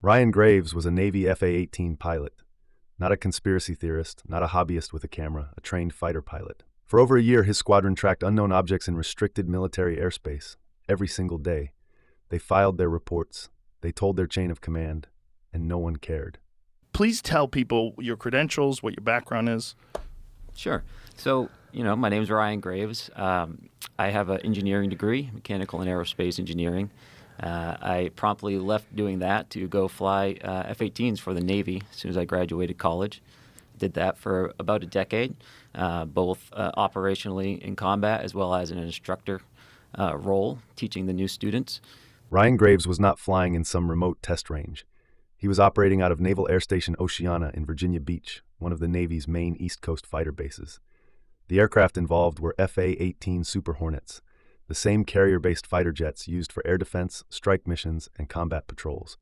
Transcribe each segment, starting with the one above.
Ryan Graves was a Navy FA-18 pilot. Not a conspiracy theorist, not a hobbyist with a camera, a trained fighter pilot. For over a year, his squadron tracked unknown objects in restricted military airspace. Every single day. They filed their reports. They told their chain of command, and no one cared. Please tell people your credentials, what your background is. Sure. So, my name is Ryan Graves. I have an engineering degree, mechanical and aerospace engineering. I promptly left doing that to go fly F-18s for the Navy as soon as I graduated college. Did that for about a decade, both operationally in combat as well as in an instructor role, teaching the new students. Ryan Graves was not flying in some remote test range. He was operating out of Naval Air Station Oceana in Virginia Beach, one of the Navy's main East Coast fighter bases. The aircraft involved were FA-18 Super Hornets, the same carrier-based fighter jets used for air defense, strike missions, and combat patrols.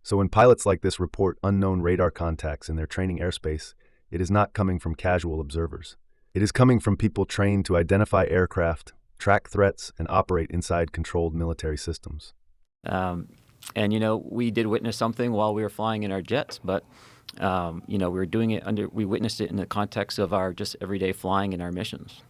So when pilots like this report unknown radar contacts in their training airspace, it is not coming from casual observers. It is coming from people trained to identify aircraft, track threats, and operate inside controlled military systems. We did witness something while we were flying in our jets, but, we were doing it we witnessed it in the context of our just everyday flying in our missions.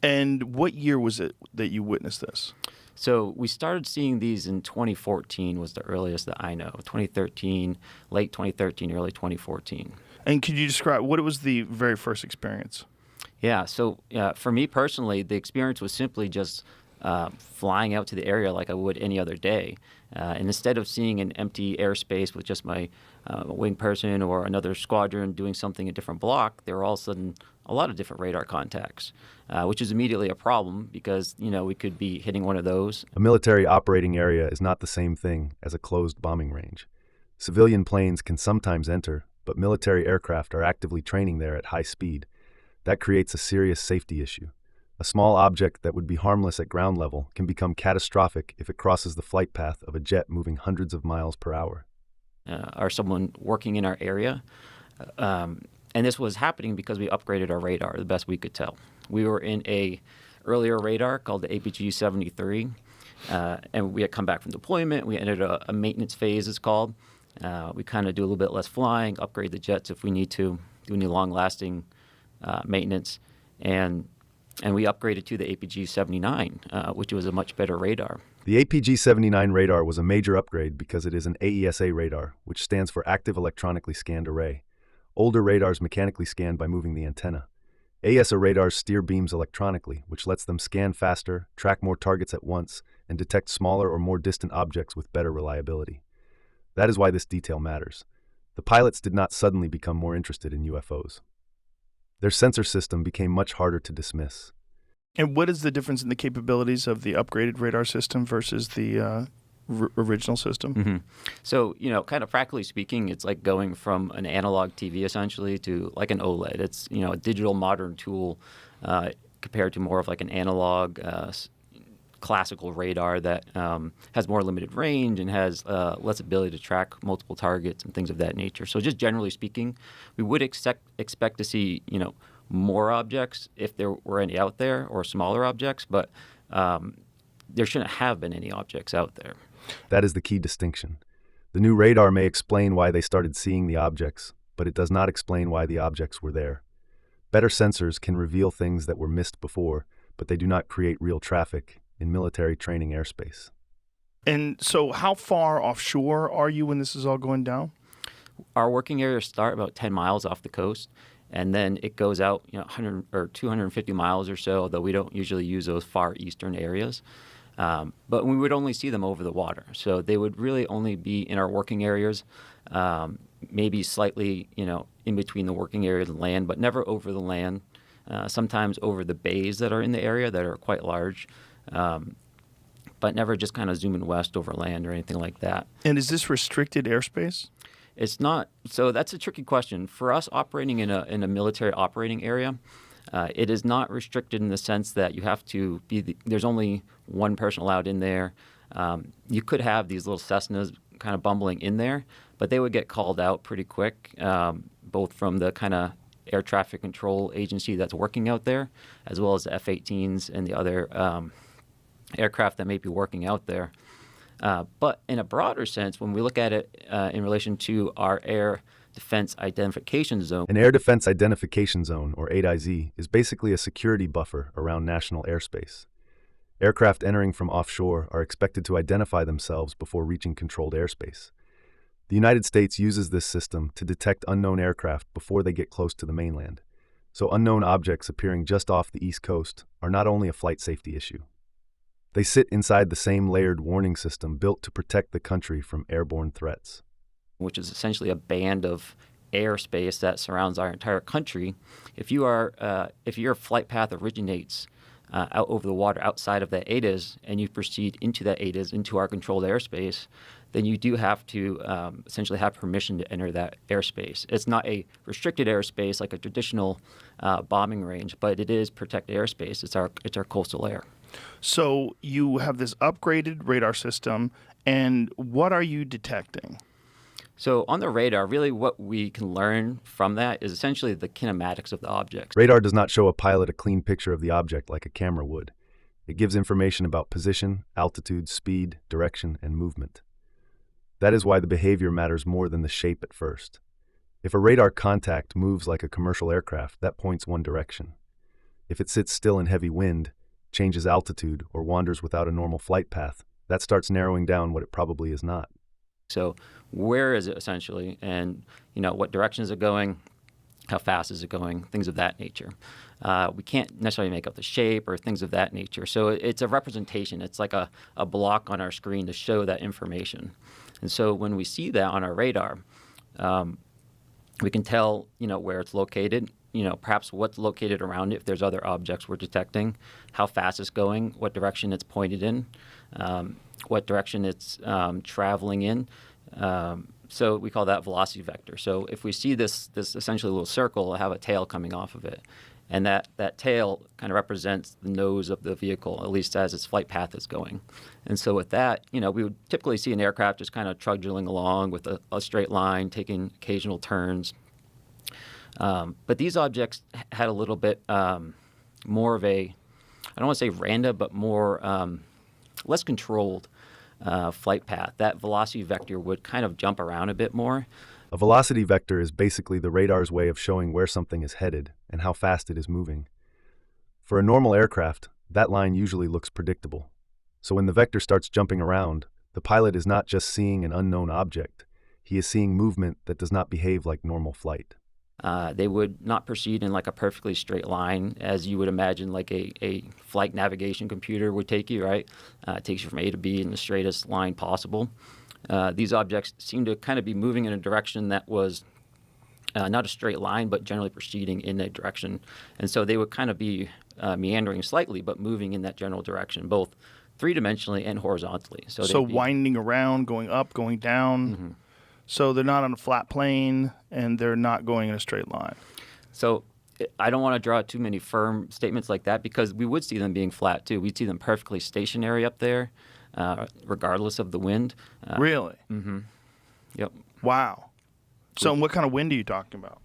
And what year was it that you witnessed this? So we started seeing these in 2014 was the earliest that I know. 2013, late 2013, early 2014. And could you describe what was the very first experience? Yeah, so for me personally, the experience was simply just flying out to the area like I would any other day. And instead of seeing an empty airspace with just my wing person or another squadron doing something a different block, there were all of a sudden a lot of different radar contacts, which is immediately a problem because, we could be hitting one of those. A military operating area is not the same thing as a closed bombing range. Civilian planes can sometimes enter, but military aircraft are actively training there at high speed. That creates a serious safety issue. A small object that would be harmless at ground level can become catastrophic if it crosses the flight path of a jet moving hundreds of miles per hour. Or someone working in our area. And this was happening because we upgraded our radar the best we could tell. We were in a earlier radar called the APG-73, and we had come back from deployment. We entered a maintenance phase, it's called. We kind of do a little bit less flying, upgrade the jets if we need to, do any long-lasting maintenance, and we upgraded to the APG-79, which was a much better radar. The APG-79 radar was a major upgrade because it is an AESA radar, which stands for Active Electronically Scanned Array. Older radars mechanically scanned by moving the antenna. AESA radars steer beams electronically, which lets them scan faster, track more targets at once, and detect smaller or more distant objects with better reliability. That is why this detail matters. The pilots did not suddenly become more interested in UFOs. Their sensor system became much harder to dismiss. And what is the difference in the capabilities of the upgraded radar system versus the original system? Mm-hmm. So, kind of practically speaking, it's like going from an analog TV essentially to like an OLED. It's, a digital modern tool compared to more of like an analog classical radar that has more limited range and has less ability to track multiple targets and things of that nature. So just generally speaking, we would expect to see, more objects if there were any out there or smaller objects, but there shouldn't have been any objects out there. That is the key distinction. The new radar may explain why they started seeing the objects, but it does not explain why the objects were there. Better sensors can reveal things that were missed before, but they do not create real traffic in military training airspace. And so how far offshore are you when this is all going down? Our working areas start about 10 miles off the coast, and then it goes out 100 or 250 miles or so, though we don't usually use those far eastern areas. But we would only see them over the water. So they would really only be in our working areas, maybe slightly, in between the working area and land, but never over the land. Sometimes over the bays that are in the area that are quite large, but never just kind of zooming west over land or anything like that. And is this restricted airspace? It's not. So that's a tricky question. For us operating in a military operating area, it is not restricted in the sense that you have to be there's only one person allowed in there. You could have these little Cessnas kind of bumbling in there, but they would get called out pretty quick, both from the kind of air traffic control agency that's working out there, as well as the F-18s and the other aircraft that may be working out there. But in a broader sense, when we look at it in relation to our air defense identification zone. An Air Defense Identification Zone, or 8IZ, is basically a security buffer around national airspace. Aircraft entering from offshore are expected to identify themselves before reaching controlled airspace. The United States uses this system to detect unknown aircraft before they get close to the mainland. So unknown objects appearing just off the East Coast are not only a flight safety issue. They sit inside the same layered warning system built to protect the country from airborne threats. Which is essentially a band of airspace that surrounds our entire country. If your flight path originates out over the water outside of that ADIZ and you proceed into that ADIZ, into our controlled airspace, then you do have to essentially have permission to enter that airspace. It's not a restricted airspace like a traditional bombing range, but it is protected airspace. It's our coastal air. So you have this upgraded radar system, and what are you detecting? So on the radar, really what we can learn from that is essentially the kinematics of the objects. Radar does not show a pilot a clean picture of the object like a camera would. It gives information about position, altitude, speed, direction, and movement. That is why the behavior matters more than the shape at first. If a radar contact moves like a commercial aircraft, that points one direction. If it sits still in heavy wind, changes altitude, or wanders without a normal flight path, that starts narrowing down what it probably is not. So where is it essentially, and what direction is it going, how fast is it going, things of that nature. We can't necessarily make up the shape or things of that nature. So it's a representation. It's like a block on our screen to show that information. And so when we see that on our radar, we can tell where it's located, perhaps what's located around it if there's other objects we're detecting, how fast it's going, what direction it's pointed in, what direction it's traveling in. So we call that velocity vector. So if we see this essentially little circle, it'll have a tail coming off of it. And that tail kind of represents the nose of the vehicle, at least as its flight path is going. And so with that, we would typically see an aircraft just kind of trudging along with a straight line, taking occasional turns. But these objects had a little bit more of a, I don't want to say random, but more less controlled flight path. That velocity vector would kind of jump around a bit more. A velocity vector is basically the radar's way of showing where something is headed and how fast it is moving. For a normal aircraft, that line usually looks predictable. So when the vector starts jumping around, the pilot is not just seeing an unknown object. He is seeing movement that does not behave like normal flight. They would not proceed in like a perfectly straight line, as you would imagine like a flight navigation computer would take you, right? It takes you from A to B in the straightest line possible. These objects seem to kind of be moving in a direction that was not a straight line, but generally proceeding in that direction. And so they would kind of be meandering slightly, but moving in that general direction, both three-dimensionally and horizontally. So winding around, going up, going down. Mm-hmm. So they're not on a flat plane, and they're not going in a straight line. So I don't want to draw too many firm statements like that, because we would see them being flat, too. We'd see them perfectly stationary up there, regardless of the wind. Really? Mm-hmm. Yep. Wow. So what kind of wind are you talking about?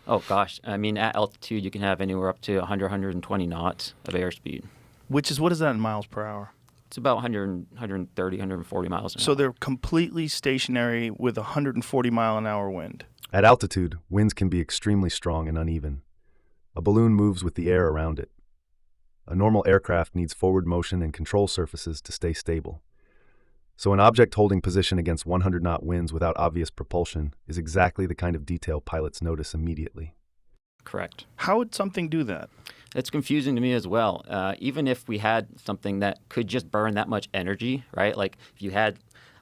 Oh, gosh. I mean, at altitude, you can have anywhere up to 100, 120 knots of airspeed. What is that in miles per hour? It's about 100, 130, 140 miles an hour. So they're completely stationary with 140 mile an hour wind. At altitude, winds can be extremely strong and uneven. A balloon moves with the air around it. A normal aircraft needs forward motion and control surfaces to stay stable. So an object holding position against 100-knot winds without obvious propulsion is exactly the kind of detail pilots notice immediately. Correct. How would something do that? It's confusing to me as well. Even if we had something that could just burn that much energy, right? Like if you had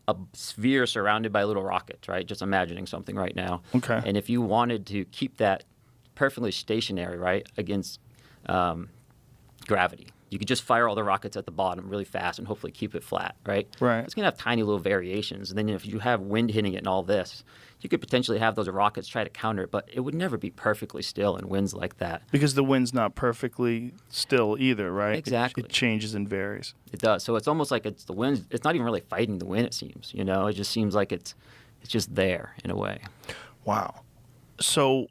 a sphere surrounded by little rockets, right? Just imagining something right now. Okay. And if you wanted to keep that perfectly stationary, right, against gravity, you could just fire all the rockets at the bottom really fast and hopefully keep it flat, right? Right. It's going to have tiny little variations. And then if you have wind hitting it and all this, you could potentially have those rockets try to counter it, but it would never be perfectly still in winds like that. Because the wind's not perfectly still either, right? Exactly. It changes and varies. It does. So it's almost like it's the wind. It's not even really fighting the wind, it seems. It just seems like it's just there in a way. Wow. So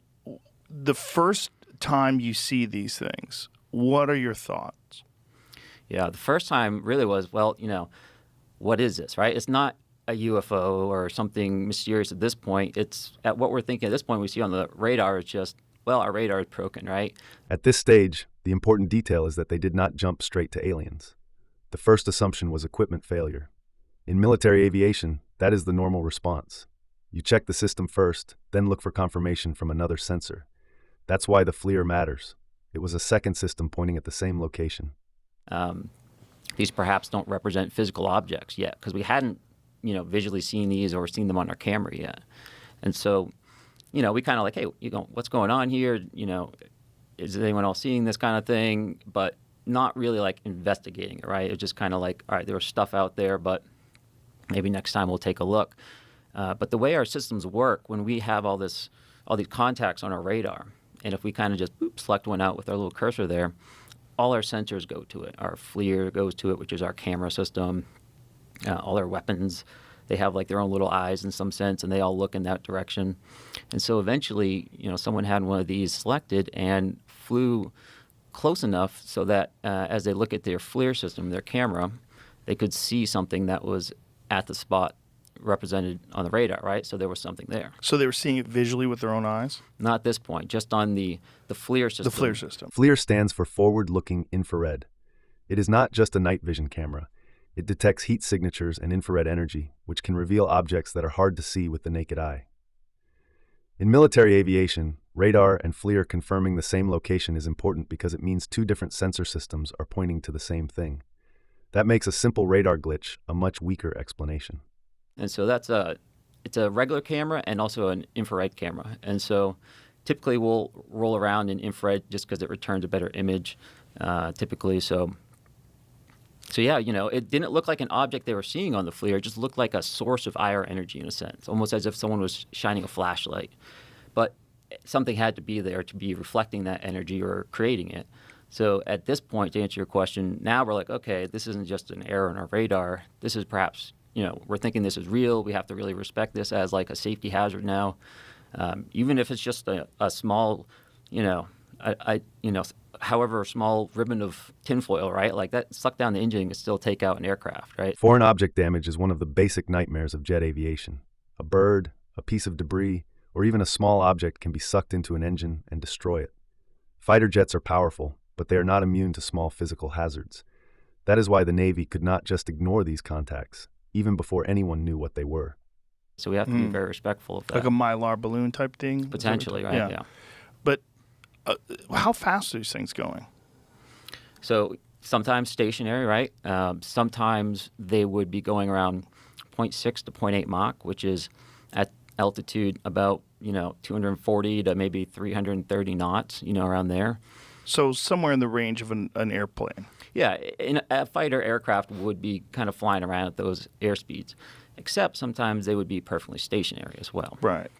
the first time you see these things, what are your thoughts? Yeah, the first time really was, well, what is this, right? It's not a UFO or something mysterious at this point. It's at what we're thinking at this point we see on the radar is just, well, our radar is broken, right? At this stage, the important detail is that they did not jump straight to aliens. The first assumption was equipment failure. In military aviation, that is the normal response. You check the system first, then look for confirmation from another sensor. That's why the FLIR matters. It was a second system pointing at the same location. These perhaps don't represent physical objects yet because we hadn't, visually seen these or seen them on our camera yet. And so, we kind of like, hey, what's going on here? Is anyone else seeing this kind of thing? But not really like investigating it, right? It's just kind of like, all right, there was stuff out there, but maybe next time we'll take a look. But the way our systems work, when we have all these contacts on our radar, and if we kind of just select one out with our little cursor there, all our sensors go to it. Our FLIR goes to it, which is our camera system. All our weapons, they have like their own little eyes in some sense, and they all look in that direction. And so eventually, someone had one of these selected and flew close enough so that as they look at their FLIR system, their camera, they could see something that was at the spot represented on the radar, right? So there was something there. So they were seeing it visually with their own eyes? Not at this point, just on the FLIR system. The FLIR system. FLIR stands for forward-looking infrared. It is not just a night vision camera. It detects heat signatures and infrared energy, which can reveal objects that are hard to see with the naked eye. In military aviation, radar and FLIR confirming the same location is important because it means two different sensor systems are pointing to the same thing. That makes a simple radar glitch a much weaker explanation. And so it's a regular camera and also an infrared camera. And so typically we'll roll around in infrared just because it returns a better image, typically. So yeah, it didn't look like an object they were seeing on the FLIR. It just looked like a source of IR energy in a sense, almost as if someone was shining a flashlight. But something had to be there to be reflecting that energy or creating it. So at this point, to answer your question, now we're like, okay, this isn't just an error in our radar. This is perhaps, we're thinking this is real. We have to really respect this as like a safety hazard now. Even if it's just a small, however small ribbon of tinfoil, right? Like that suck down the engine can still take out an aircraft, right? Foreign object damage is one of the basic nightmares of jet aviation. A bird, a piece of debris, or even a small object can be sucked into an engine and destroy it. Fighter jets are powerful, but they are not immune to small physical hazards. That is why the Navy could not just ignore these contacts, even before anyone knew what they were. So we have to be very respectful of that. Like a Mylar balloon type thing? Potentially, right? Yeah. But how fast are these things going? So sometimes stationary, right? Sometimes they would be going around 0.6 to 0.8 Mach, which is at altitude about, 240 to maybe 330 knots, around there. So somewhere in the range of an airplane. Yeah, a fighter aircraft would be kind of flying around at those airspeeds, except sometimes they would be perfectly stationary as well. Right.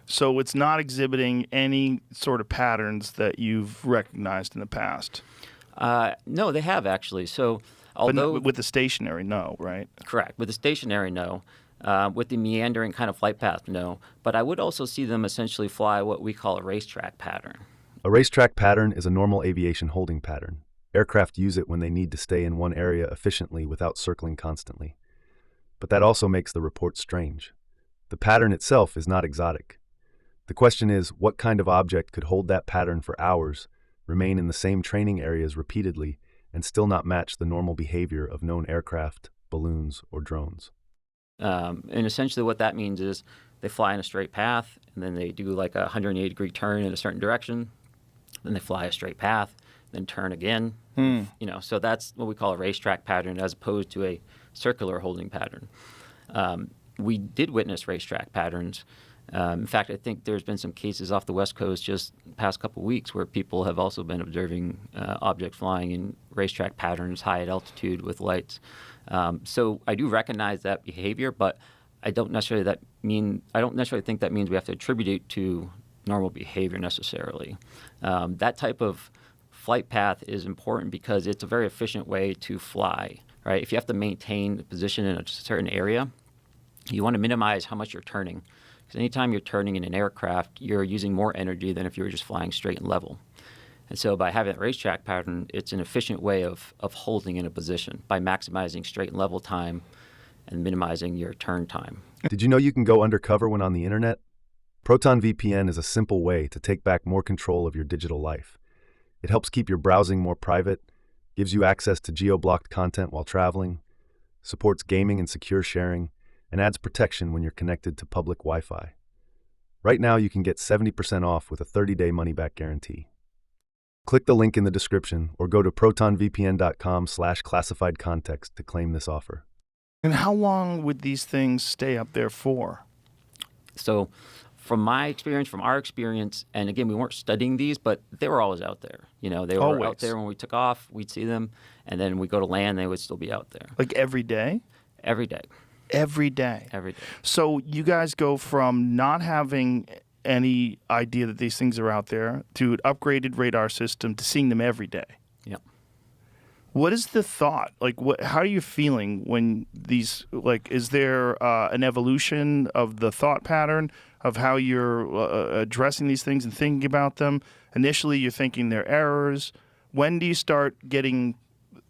So it's not exhibiting any sort of patterns that you've recognized in the past? No, they have actually. So although But with the stationary, no, right? Correct. With the stationary, no. With the meandering kind of flight path, no. But I would also see them essentially fly what we call a racetrack pattern. A racetrack pattern is a normal aviation holding pattern. Aircraft use it when they need to stay in one area efficiently without circling constantly. But that also makes the report strange. The pattern itself is not exotic. The question is, what kind of object could hold that pattern for hours, remain in the same training areas repeatedly, and still not match the normal behavior of known aircraft, balloons, or drones? And essentially what that means is they fly in a straight path, and then they do like a 180-degree turn in a certain direction. Then they fly a straight path, then turn again. So that's what we call a racetrack pattern as opposed to a circular holding pattern. We did witness racetrack patterns. In fact, I think there's been some cases off the West Coast just the past couple of weeks where people have also been observing objects flying in racetrack patterns high at altitude with lights. So I do recognize that behavior, but I don't necessarily think that means we have to attribute it to normal behavior necessarily. That type of flight path is important because it's a very efficient way to fly, right? If you have to maintain the position in a certain area, you want to minimize how much you're turning. Because anytime you're turning in an aircraft, you're using more energy than if you were just flying straight and level. And so by having a racetrack pattern, it's an efficient way of holding in a position by maximizing straight and level time and minimizing your turn time. Did you know you can go undercover when on the internet? Proton VPN is a simple way to take back more control of your digital life. It helps keep your browsing more private, gives you access to geo-blocked content while traveling, supports gaming and secure sharing, and adds protection when you're connected to public Wi-Fi. Right now, you can get 70% off with a 30-day money-back guarantee. Click the link in the description or go to protonvpn.com/classified context to claim this offer. And how long would these things stay up there for? So from our experience, and again, we weren't studying these, but they were always out there. They were Always. out there when we took off, we'd see them, and then we go to land, they would still be out there. Like every day? Every day. Every day. Every day. So you guys go from not having any idea that these things are out there to an upgraded radar system to seeing them every day. Yep. What is the thought? Like, how are you feeling when these, like, is there an evolution of the thought pattern of how you're addressing these things and thinking about them? Initially, you're thinking they're errors. When do you start getting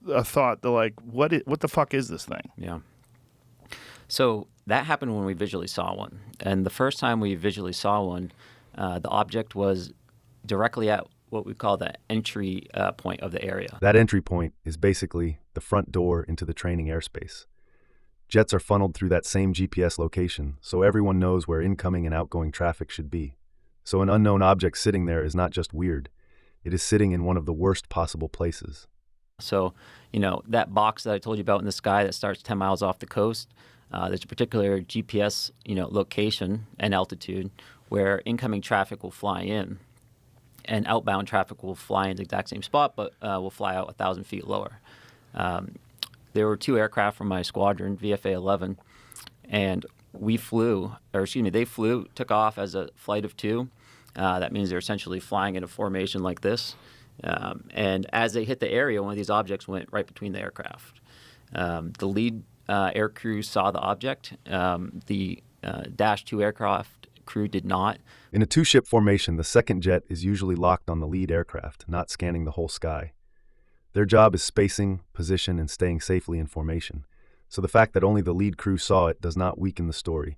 a thought that, like, what the fuck is this thing? Yeah. So that happened when we visually saw one. And the first time we visually saw one, the object was directly at what we call the entry point of the area. That entry point is basically the front door into the training airspace. Jets are funneled through that same GPS location, so everyone knows where incoming and outgoing traffic should be. So an unknown object sitting there is not just weird. It is sitting in one of the worst possible places. So, that box that I told you about in the sky that starts 10 miles off the coast, there's a particular GPS, location and altitude where incoming traffic will fly in, and outbound traffic will fly in the exact same spot, but will fly out 1,000 feet lower. There were 2 aircraft from my squadron, VFA 11, and they flew, took off as a flight of 2. That means they're essentially flying in a formation like this. And as they hit the area, one of these objects went right between the aircraft. The lead air crew saw the object. The Dash 2 aircraft crew did not. In a 2-ship formation, the second jet is usually locked on the lead aircraft, not scanning the whole sky. Their job is spacing, position, and staying safely in formation. So the fact that only the lead crew saw it does not weaken the story.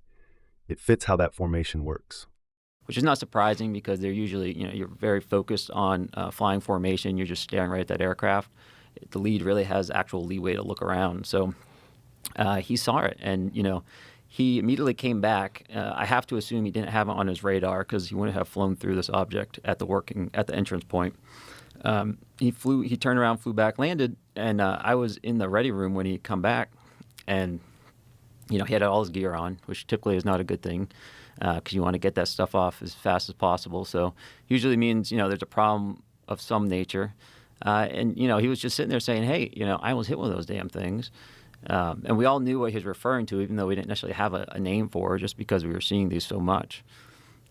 It fits how that formation works. Which is not surprising because they're usually, you're very focused on flying formation. You're just staring right at that aircraft. The lead really has actual leeway to look around. So he saw it, and, he immediately came back. I have to assume he didn't have it on his radar because he wouldn't have flown through this object at the entrance point. He turned around, flew back, landed, and I was in the ready room when he come back, and he had all his gear on, which typically is not a good thing because you want to get that stuff off as fast as possible. So usually means there's a problem of some nature, and he was just sitting there saying, "Hey, I almost hit one of those damn things." And we all knew what he was referring to, even though we didn't necessarily have a name for it, just because we were seeing these so much.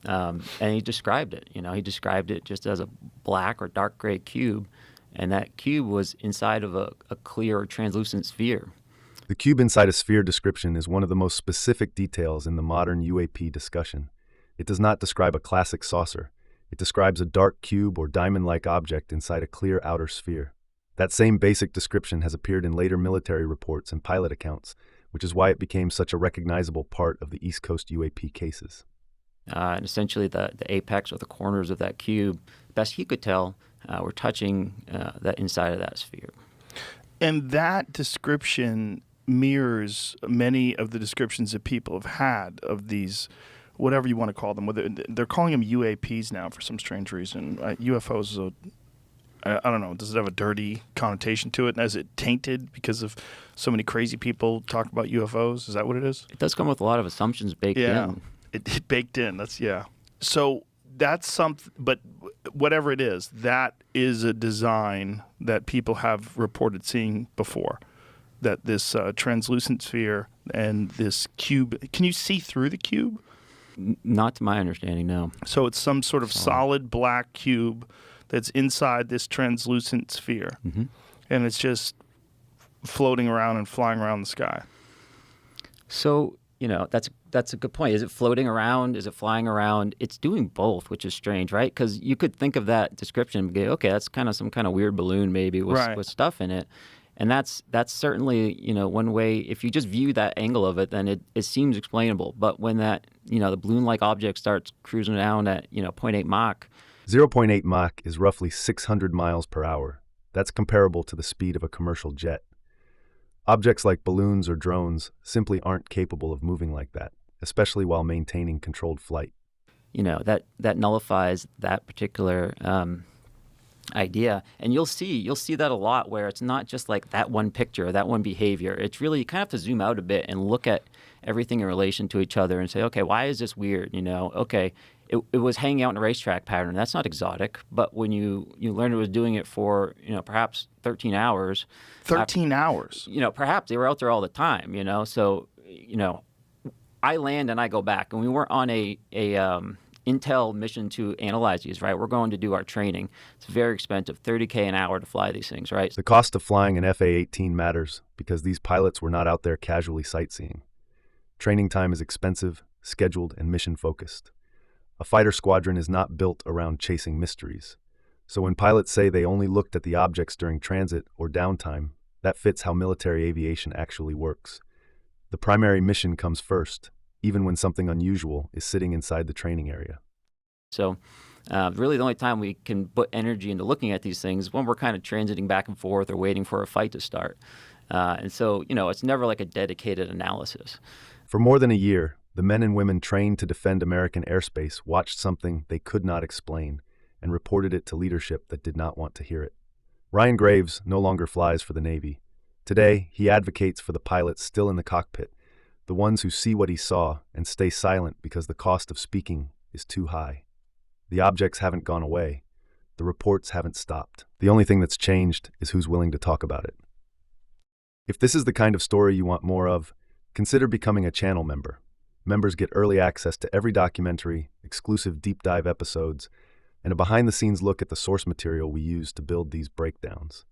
And he described it. He described it just as a black or dark gray cube, and that cube was inside of a clear or translucent sphere. The cube inside a sphere description is one of the most specific details in the modern UAP discussion. It does not describe a classic saucer. It describes a dark cube or diamond-like object inside a clear outer sphere. That same basic description has appeared in later military reports and pilot accounts, which is why it became such a recognizable part of the East Coast UAP cases. And essentially the apex or the corners of that cube, best he could tell, were touching that inside of that sphere. And that description mirrors many of the descriptions that people have had of these, whatever you want to call them. Whether they're calling them UAPs now for some strange reason. UFOs is I don't know, does it have a dirty connotation to it? And is it tainted because of so many crazy people talk about UFOs? Is that what it is? It does come with a lot of assumptions baked in. It baked in. So that's something, but whatever it is, that is a design that people have reported seeing before. That this translucent sphere and this cube, can you see through the cube? Not to my understanding, no. So it's some sort of solid black cube that's inside this translucent sphere. Mm-hmm. And it's just floating around and flying around the sky. So, that's a good point. Is it floating around? Is it flying around? It's doing both, which is strange, right? Because you could think of that description and go, okay, that's kind of some kind of weird balloon maybe with stuff in it. And that's certainly, one way. If you just view that angle of it, then it seems explainable. But when that, the balloon-like object starts cruising down at, zero point 0.8 Mach. 0.8 Mach is roughly 600 miles per hour. That's comparable to the speed of a commercial jet. Objects like balloons or drones simply aren't capable of moving like that, especially while maintaining controlled flight. That nullifies that particular idea, and you'll see that a lot, where it's not just like that one picture or that one behavior. It's really, you kind of have to zoom out a bit and look at everything in relation to each other and say, okay, why is this weird? Okay, it was hanging out in a racetrack pattern. That's not exotic, but when you learn it was doing it for perhaps 13 hours. 13 hours. Perhaps they were out there all the time. So I land and I go back, and we weren't on a intel mission to analyze these, right? We're going to do our training. It's very expensive, $30K an hour to fly these things, right? The cost of flying an FA-18 matters because these pilots were not out there casually sightseeing. Training time is expensive, scheduled, and mission-focused. A fighter squadron is not built around chasing mysteries. So when pilots say they only looked at the objects during transit or downtime, that fits how military aviation actually works. The primary mission comes first, even when something unusual is sitting inside the training area. So really the only time we can put energy into looking at these things is when we're kind of transiting back and forth or waiting for a fight to start. And so, it's never like a dedicated analysis. For more than a year, the men and women trained to defend American airspace watched something they could not explain and reported it to leadership that did not want to hear it. Ryan Graves no longer flies for the Navy. Today, he advocates for the pilots still in the cockpit, the ones who see what he saw and stay silent because the cost of speaking is too high. The objects haven't gone away. The reports haven't stopped. The only thing that's changed is who's willing to talk about it. If this is the kind of story you want more of, consider becoming a channel member. Members get early access to every documentary, exclusive deep dive episodes, and a behind-the-scenes look at the source material we use to build these breakdowns.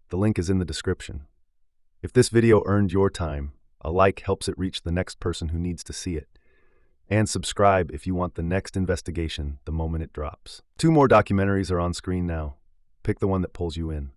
The link is in the description. If this video earned your time, a like helps it reach the next person who needs to see it. And subscribe if you want the next investigation the moment it drops. 2 more documentaries are on screen now. Pick the one that pulls you in.